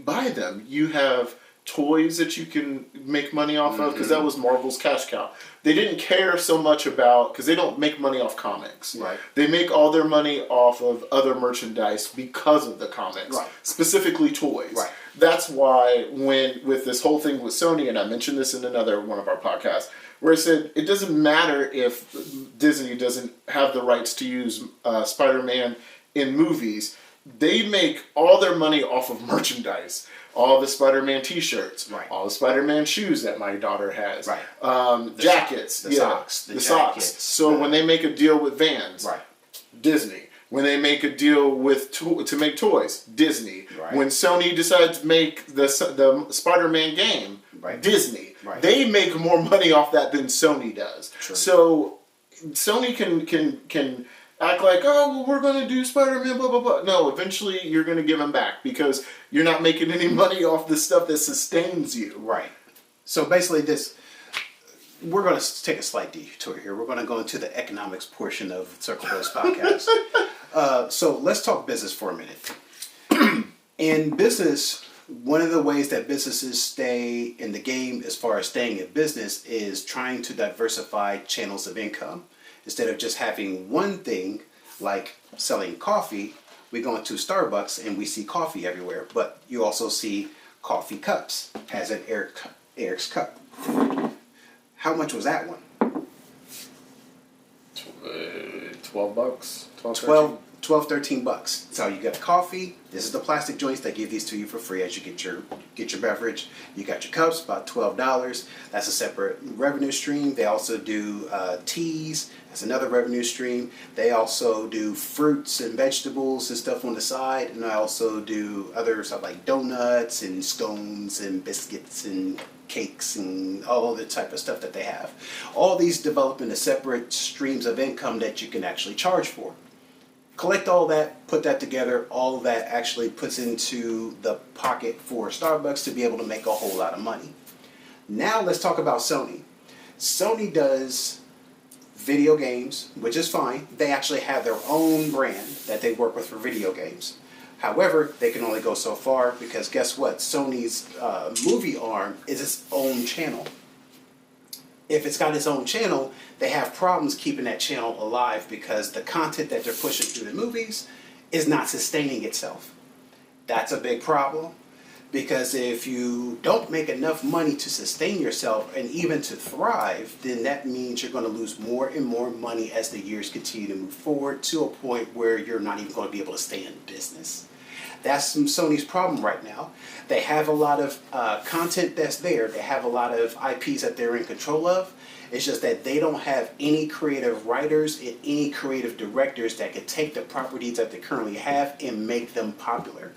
Speaker 2: buy them. You have toys that you can make money off of, because that was Marvel's cash cow. They didn't care so much about, because they don't make money off comics.
Speaker 1: Right.
Speaker 2: They make all their money off of other merchandise because of the comics, specifically toys. Right. That's why with this whole thing with Sony, and I mentioned this in another one of our podcasts, where I said it doesn't matter if Disney doesn't have the rights to use Spider-Man in movies. They make all their money off of merchandise. All the Spider-Man T-shirts, all the Spider-Man shoes that my daughter has, jackets,
Speaker 1: the socks,
Speaker 2: the socks. So when they make a deal with Vans, Disney. When they make a deal with to make toys, Disney. When Sony decides to make the Spider-Man game, Disney. They make more money off that than Sony does. True. So Sony can act like, oh, well, we're going to do Spider-Man, blah, blah, blah. No, eventually you're going to give them back, because you're not making any money off the stuff that sustains you.
Speaker 1: Right. So basically we're going to take a slight detour here. We're going to go into the economics portion of Circle Bros podcast. So let's talk business for a minute. In business, one of the ways that businesses stay in the game as far as staying in business is trying to diversify channels of income. Instead of just having one thing like selling coffee, we go into Starbucks and we see coffee everywhere. But you also see coffee cups, as in Eric's cup. How much was that one?
Speaker 2: $12.
Speaker 1: 12, 13 bucks. So you got coffee. This is the plastic joints. They give these to you for free as you get your beverage. You got your cups, about $12. That's a separate revenue stream. They also do teas. That's another revenue stream. They also do fruits and vegetables and stuff on the side. And I also do other stuff like donuts and scones and biscuits and cakes and all the type of stuff that they have. All these develop into separate streams of income that you can actually charge for. Collect all that, put that together, all of that actually puts into the pocket for Starbucks to be able to make a whole lot of money. Now let's talk about Sony. Sony does video games, which is fine. They actually have their own brand that they work with for video games. However, they can only go so far, because guess what? Sony's movie arm is its own channel. If it's got its own channel, they have problems keeping that channel alive, because the content that they're pushing through the movies is not sustaining itself. That's a big problem, because if you don't make enough money to sustain yourself and even to thrive, then that means you're going to lose more and more money as the years continue to move forward, to a point where you're not even going to be able to stay in business. That's Sony's problem right now. They have a lot of content that's there. They have a lot of IPs that they're in control of. It's just that they don't have any creative writers and any creative directors that can take the properties that they currently have and make them popular.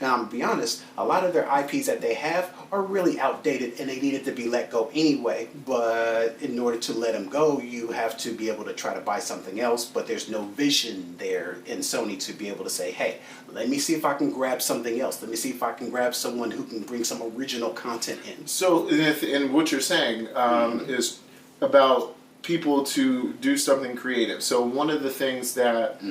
Speaker 1: Now, to be honest, a lot of their IPs that they have are really outdated and they needed to be let go anyway. But in order to let them go, you have to be able to try to buy something else. But there's no vision there in Sony to be able to say, hey, let me see if I can grab something else. Let me see if I can grab someone who can bring some original content in.
Speaker 2: So, and what you're saying is about people to do something creative. So one of the things that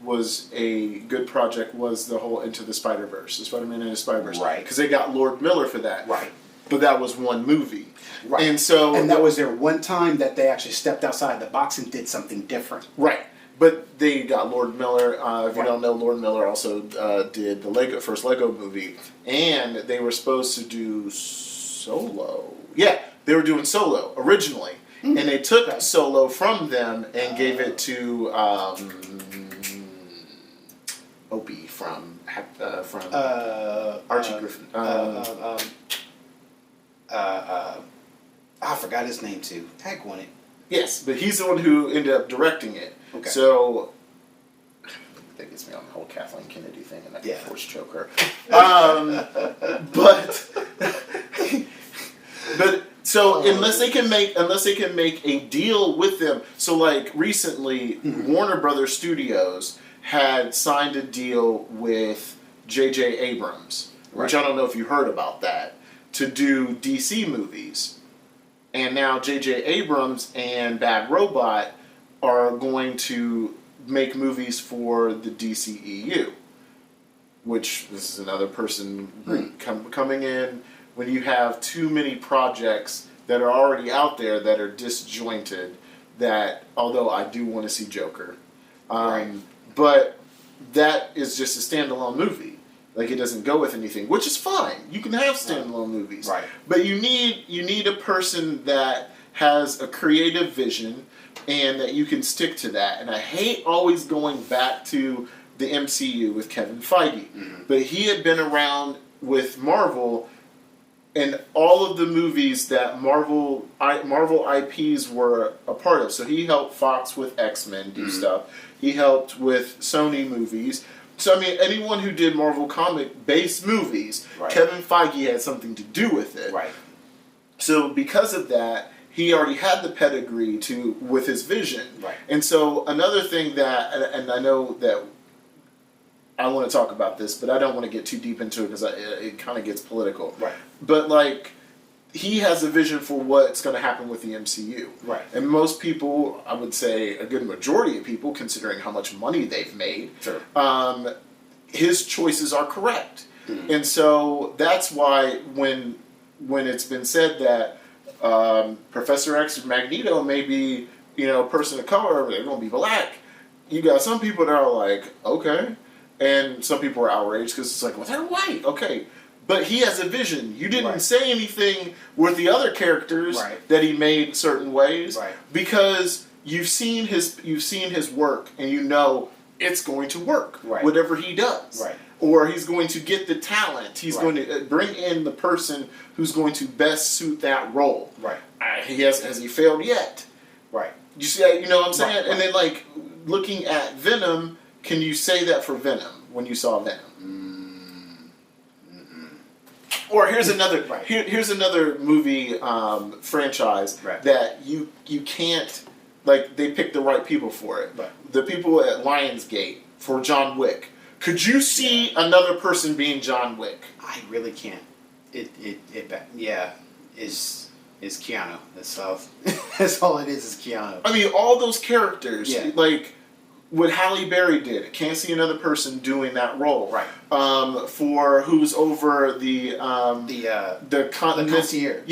Speaker 2: was a good project was the whole Into the Spider-Verse, the Spider-Man and the Spider-Verse.
Speaker 1: Right.
Speaker 2: Because they got Lord Miller for that.
Speaker 1: Right.
Speaker 2: But that was one movie.
Speaker 1: Right.
Speaker 2: And
Speaker 1: that was their one time that they actually stepped outside the box and did something different.
Speaker 2: Right. But they got Lord Miller. If you don't know, Lord Miller also did the first Lego movie. And they were supposed to do Solo. Yeah, they were doing Solo originally. And they took Solo from them and gave it to Opie from Archie Griffin.
Speaker 3: I forgot his name too. Heck on it.
Speaker 2: Yes, but he's the one who ended up directing it.
Speaker 3: Okay.
Speaker 2: So that gets me on the whole Kathleen Kennedy thing, and I can force choke her. But so unless they can make a deal with them, so like recently, Warner Brothers Studios had signed a deal with J.J. Abrams, which I don't know if you heard about that, to do DC movies. And now J.J. Abrams and Bad Robot are going to make movies for the DCEU, which this is another person coming in when you have too many projects that are already out there that are disjointed. That, although I do want to see Joker, but that is just a standalone movie. Like, it doesn't go with anything, which is fine. You can have standalone movies, but you need a person that has a creative vision and that you can stick to that. And I hate always going back to the MCU with Kevin Feige, but he had been around with Marvel, and all of the movies that Marvel IPs were a part of. So he helped Fox with X-Men do stuff. He helped with Sony movies. So, I mean, anyone who did Marvel comic-based movies, Kevin Feige had something to do with it.
Speaker 3: Right.
Speaker 2: So, because of that, he already had the pedigree with his vision.
Speaker 3: Right.
Speaker 2: And so, another thing that, and I know that I want to talk about this, but I don't want to get too deep into it because it kind of gets political.
Speaker 3: Right.
Speaker 2: But, like, he has a vision for what's going to happen with the MCU.
Speaker 3: Right.
Speaker 2: And most people, I would say a good majority of people, considering how much money they've made, his choices are correct. And so that's why when it's been said that Professor X or Magneto may be, a person of color, they're going to be black, you got some people that are like, okay. And some people are outraged because it's like, well, they're white. Okay. But he has a vision. You didn't say anything with the other characters that he made certain ways because you've seen his work and you know it's going to work. Whatever he does, or he's going to get the talent. He's going to bring in the person who's going to best suit that role. Has he failed yet? You see, you know what I'm saying? And then, like, looking at Venom, can you say that for Venom when you saw Venom? Or here's another here's another movie franchise that you can't, like, they picked the right people for it. The people at Lionsgate for John Wick. Could you see another person being John Wick?
Speaker 3: I really can't. Is Keanu. That's all it is Keanu.
Speaker 2: I mean, all those characters, like what Halle Berry did. Can't see another person doing that role. For who's over the
Speaker 3: concierge.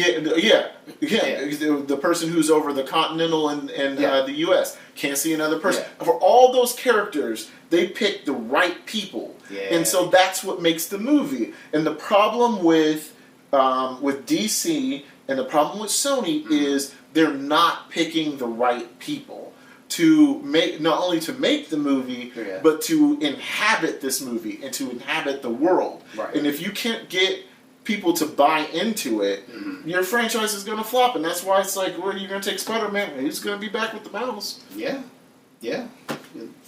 Speaker 2: The person who's over the Continental and the U.S. Can't see another person. For all those characters, they pick the right people, and so that's what makes the movie. And the problem with DC and the problem with Sony is they're not picking the right people to make, not only to make the movie, but to inhabit this movie and to inhabit the world. And if you can't get people to buy into it, your franchise is going to flop. And that's why it's like, well, you're going to take Spider-Man, he's going to be back with the mouse.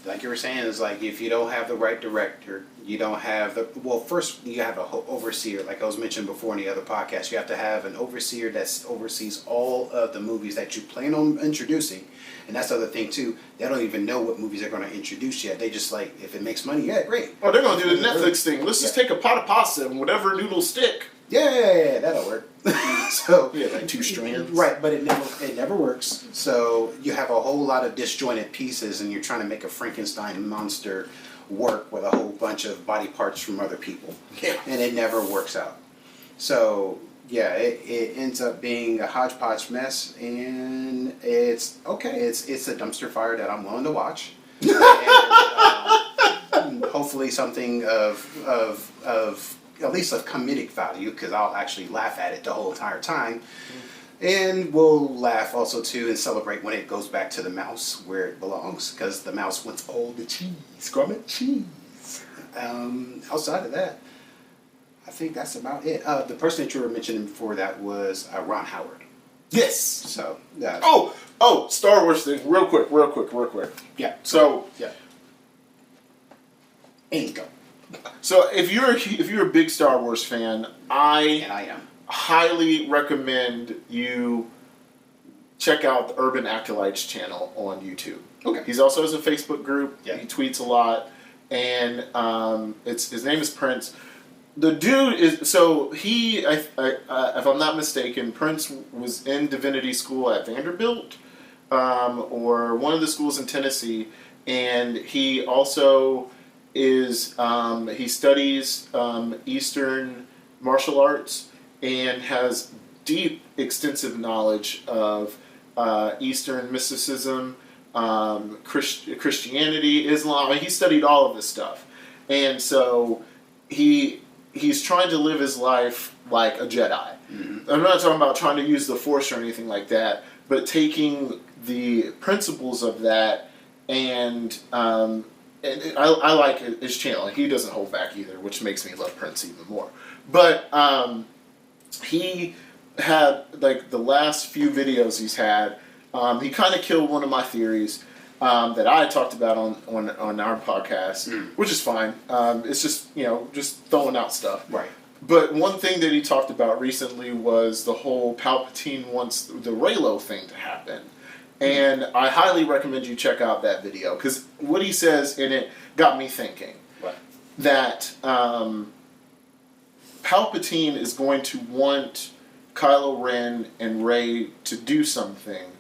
Speaker 3: Like you were saying, it's like if you don't have the right director, you don't have first you have an overseer, like I was mentioning before in the other podcast. You have to have an overseer that oversees all of the movies that you plan on introducing. And that's the other thing too. They don't even know what movies they're going to introduce yet. They just like, if it makes money, great.
Speaker 2: Oh, they're going to do the Netflix thing. Let's just take a pot of pasta and whatever noodles stick.
Speaker 3: Yeah, that'll work. So
Speaker 2: like 2 strands.
Speaker 3: But it never works. So you have a whole lot of disjointed pieces, and you're trying to make a Frankenstein monster work with a whole bunch of body parts from other people, and it never works out. So it ends up being a hodgepodge mess, and it's okay. It's a dumpster fire that I'm willing to watch, and hopefully something of at least of comedic value, because I'll actually laugh at it the whole entire time. And we'll laugh also too and celebrate when it goes back to the mouse where it belongs, because the mouse wants all the cheese, gourmet cheese. Outside of that, I think that's about it. The person that you were mentioning before that was Ron Howard.
Speaker 2: Yes.
Speaker 3: So.
Speaker 2: Star Wars thing, real quick.
Speaker 3: Yeah.
Speaker 2: So.
Speaker 3: Yeah. And go.
Speaker 2: So if you're a big Star Wars fan,
Speaker 3: I am.
Speaker 2: highly recommend you check out the Urban Acolytes channel on YouTube.
Speaker 3: Okay.
Speaker 2: He's also has a Facebook group.
Speaker 3: Yeah.
Speaker 2: He tweets a lot, and his name is Prince. The dude is if I'm not mistaken, Prince was in divinity school at Vanderbilt, or one of the schools in Tennessee, and he also is he studies Eastern martial arts and has deep, extensive knowledge of Eastern mysticism, Christianity, Islam. I mean, he studied all of this stuff, and so he's trying to live his life like a Jedi. Mm-hmm. I'm not talking about trying to use the Force or anything like that, but taking the principles of that and I like his channel. He doesn't hold back either, which makes me love Prince even more. But he had, like, the last few videos he's had, he kind of killed one of my theories that I talked about on our podcast, which is fine. It's just, just throwing out stuff.
Speaker 3: Right.
Speaker 2: But one thing that he talked about recently was the whole Palpatine wants the Reylo thing to happen. And I highly recommend you check out that video, because what he says in it got me thinking.
Speaker 3: What?
Speaker 2: That Palpatine is going to want Kylo Ren and Rey to do something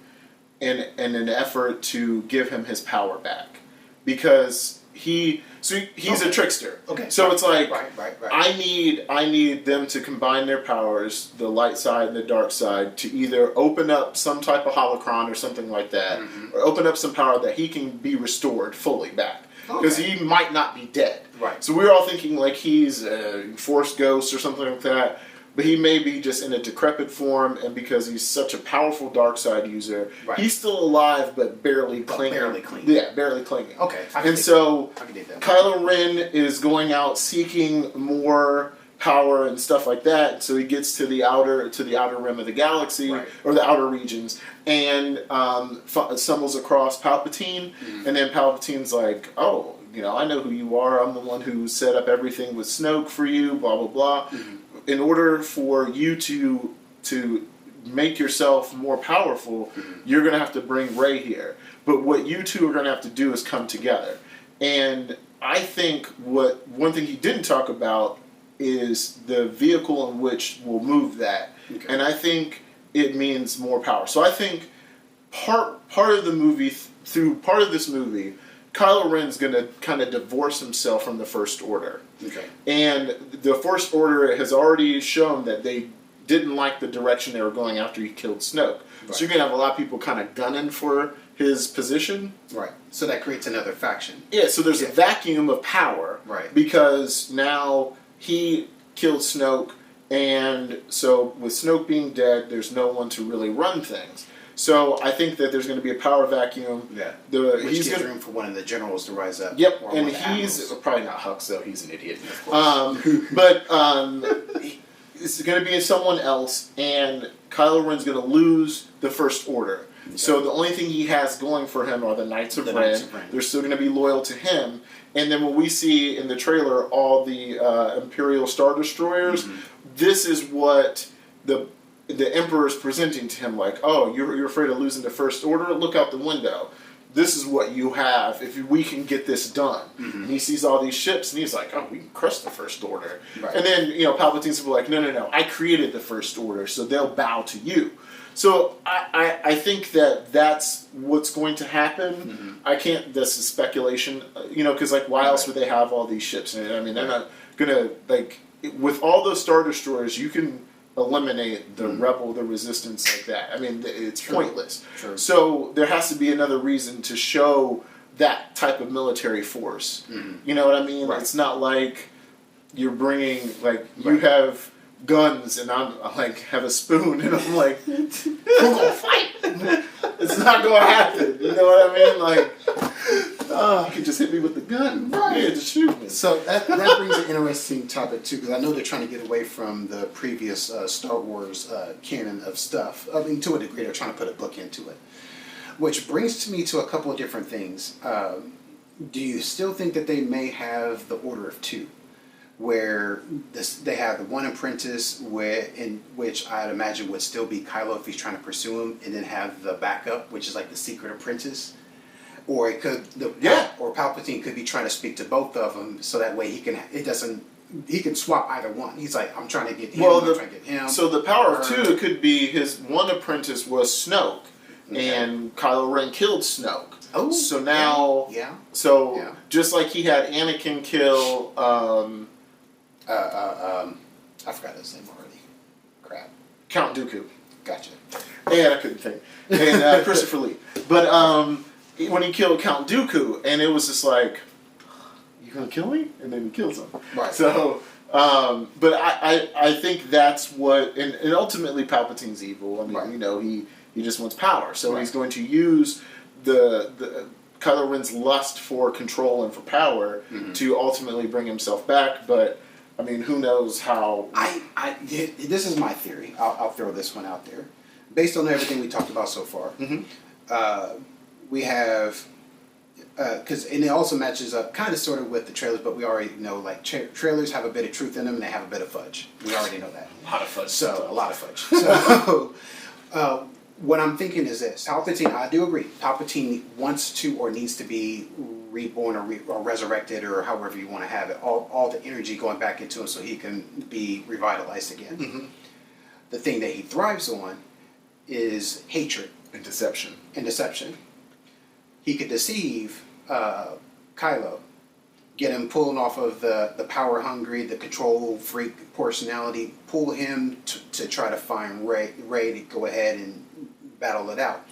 Speaker 2: in an effort to give him his power back. Because he's a trickster.
Speaker 3: Okay.
Speaker 2: So it's like,
Speaker 3: right.
Speaker 2: I need them to combine their powers, the light side and the dark side, to either open up some type of holocron or something like that, or open up some power that he can be restored fully back. Because he might not be dead.
Speaker 3: Right.
Speaker 2: So we're all thinking like he's a Force ghost or something like that. But he may be just in a decrepit form, and because he's such a powerful dark side user, he's still alive but barely clinging. Yeah, barely clinging.
Speaker 3: Okay.
Speaker 2: Kylo Ren is going out seeking more power and stuff like that. So he gets to the outer rim of the galaxy, or the outer regions, and stumbles across Palpatine, and then Palpatine's like, "Oh, I know who you are. I'm the one who set up everything with Snoke for you. Blah blah blah." In order for you to make yourself more powerful, you're going to have to bring Rey here. But what you two are going to have to do is come together. And I think one thing he didn't talk about is the vehicle in which will move that. Okay. And I think it means more power. So I think part of the movie, through part of this movie, Kylo Ren's going to kind of divorce himself from the First Order.
Speaker 3: Okay.
Speaker 2: And the First Order has already shown that they didn't like the direction they were going after he killed Snoke. Right. So you're going to have a lot of people kind of gunning for his position.
Speaker 3: Right. So that creates another faction.
Speaker 2: Yeah, so there's a vacuum of power.
Speaker 3: Right.
Speaker 2: Because now he killed Snoke, and so with Snoke being dead, there's no one to really run things. So I think that there's going to be a power vacuum.
Speaker 3: Yeah.
Speaker 2: Which
Speaker 3: gives room for one of the generals to rise up.
Speaker 2: Yep. And he's probably not Hux, though. He's an idiot.
Speaker 3: Of course.
Speaker 2: But it's going to be someone else, and Kylo Ren's going to lose the First Order. Okay. So the only thing he has going for him are the Knights of Ren. They're still going to be loyal to him. And then when we see in the trailer all the Imperial Star Destroyers, this is what the Emperor is presenting to him, like, oh, you're afraid of losing the First Order? Look out the window. This is what you have if we can get this done. And he sees all these ships, and he's like, oh, we can crush the First Order. Right. And then, Palpatine's like, no, I created the First Order, so they'll bow to you. So I think that's what's going to happen. I can't, this is speculation, because, like, why else would they have all these ships? I mean, they're not going to, like, with all those Star Destroyers, you can eliminate the rebel, the resistance like that. I mean, it's pointless. True. So there has to be another reason to show that type of military force. You know what I mean? Right. It's not like you're bringing, like, you have guns and I'm like, have a spoon and I'm like, we're going to fight. It's not going to happen. You know what I mean? Like, You could just hit me with the gun.
Speaker 3: Right.
Speaker 2: Yeah, just shoot me.
Speaker 3: So that brings an interesting topic too, because I know they're trying to get away from the previous Star Wars canon of stuff. I mean, to a degree, they're trying to put a book into it. Which brings me to a couple of different things. Do you still think that they may have the Order of Two, where they have the one apprentice, in which I'd imagine would still be Kylo if he's trying to pursue him, and then have the backup, which is like the secret apprentice? Or it could, or Palpatine could be trying to speak to both of them, so that way he can swap either one. He's like, I'm trying to get him. I'm trying to get him.
Speaker 2: So the power of two could be his one apprentice was Snoke, and Kylo Ren killed Snoke.
Speaker 3: Oh,
Speaker 2: so now, just like he had Anakin kill,
Speaker 3: I forgot his name already. Crap.
Speaker 2: Count Dooku.
Speaker 3: Gotcha.
Speaker 2: And I couldn't think. And Christopher Lee. But when he killed Count Dooku, and it was just like, you gonna kill me? And then he kills him.
Speaker 3: Right.
Speaker 2: So, but I think that's what, and ultimately Palpatine's evil. I mean, you know, he just wants power. So he's going to use the Kylo Ren's lust for control and for power to ultimately bring himself back. But I mean, who knows how?
Speaker 3: This is my theory. I'll throw this one out there, based on everything we talked about so far. We have, and it also matches up kind of sort of with the trailers, but we already know like trailers have a bit of truth in them and they have a bit of fudge. We already know that.
Speaker 2: A lot of fudge.
Speaker 3: A lot of fudge. So what I'm thinking is this: Palpatine. I do agree. Palpatine wants to or needs to be reborn or resurrected, or however you want to have it. All the energy going back into him so he can be revitalized again. The thing that he thrives on is hatred
Speaker 2: and deception.
Speaker 3: He could deceive Kylo, get him pulling off of the power hungry, the control freak personality, pull him to try to find Rey to go ahead and battle it out.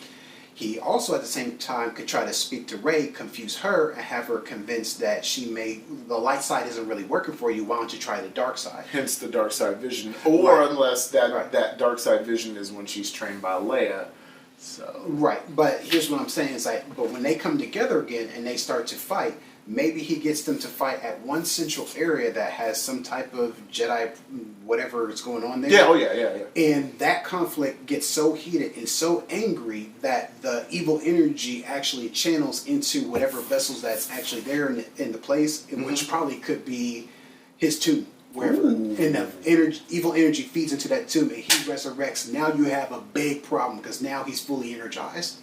Speaker 3: He also at the same time could try to speak to Rey, confuse her, and have her convinced that the light side isn't really working for you. Why don't you try the dark side?
Speaker 2: Hence the dark side vision, or unless that dark side vision is when she's trained by Leia. So
Speaker 3: but here's what I'm saying: is like, but when they come together again and they start to fight, maybe he gets them to fight at one central area that has some type of Jedi, whatever is going on there.
Speaker 2: Yeah.
Speaker 3: And that conflict gets so heated and so angry that the evil energy actually channels into whatever vessels that's actually there in the place, which probably could be his tomb. Wherever, and the evil energy feeds into that tomb, and he resurrects. Now you have a big problem because now he's fully energized,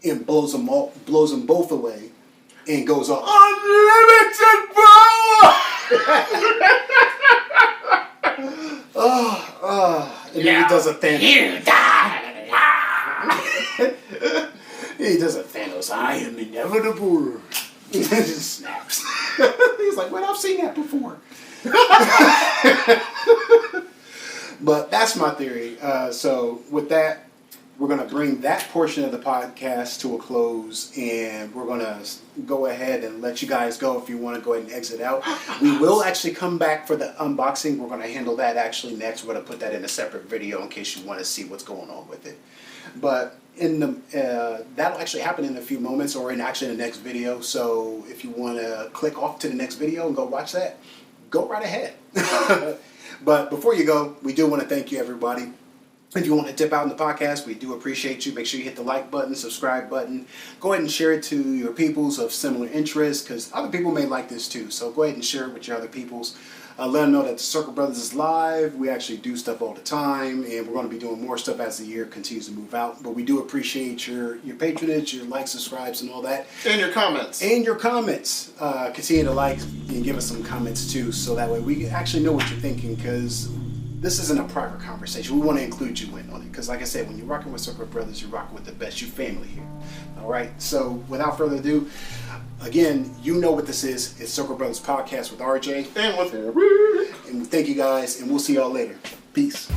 Speaker 3: and blows them both away, and goes off unlimited power. And then he does a Thanos. You die. He does a Thanos. I am inevitable. And then just snaps. He's like, "Well, I've seen that before." But that's my theory. So with that, we're going to bring that portion of the podcast to a close, and we're going to go ahead and let you guys go if you want to go ahead and exit out. We will actually come back for the unboxing. We're going to handle that actually next. We're going to put that in a separate video in case you want to see what's going on with it. But that'll actually happen in a few moments, or in actually the next video. So if you want to click off to the next video and go watch that, go right ahead. But before you go, we do want to thank you, everybody. If you want to dip out in the podcast, we do appreciate you. Make sure you hit the like button, subscribe button. Go ahead and share it to your peoples of similar interests, because other people may like this too. So go ahead and share it with your other peoples. Let them know that the Circle Brothers is live. We actually do stuff all the time, and we're going to be doing more stuff as the year continues to move out. But we do appreciate your patronage, your likes, subscribes, and all that.
Speaker 2: And your comments.
Speaker 3: Continue to like and give us some comments too, so that way we actually know what you're thinking, because this isn't a private conversation. We want to include you in on it, because like I said, when you're rocking with Circle Brothers, you're rocking with the best. You're family here. All right? So without further ado, again, you know what this is. It's Circle Brothers Podcast with RJ.
Speaker 2: And with Eric.
Speaker 3: And thank you guys, and we'll see y'all later. Peace.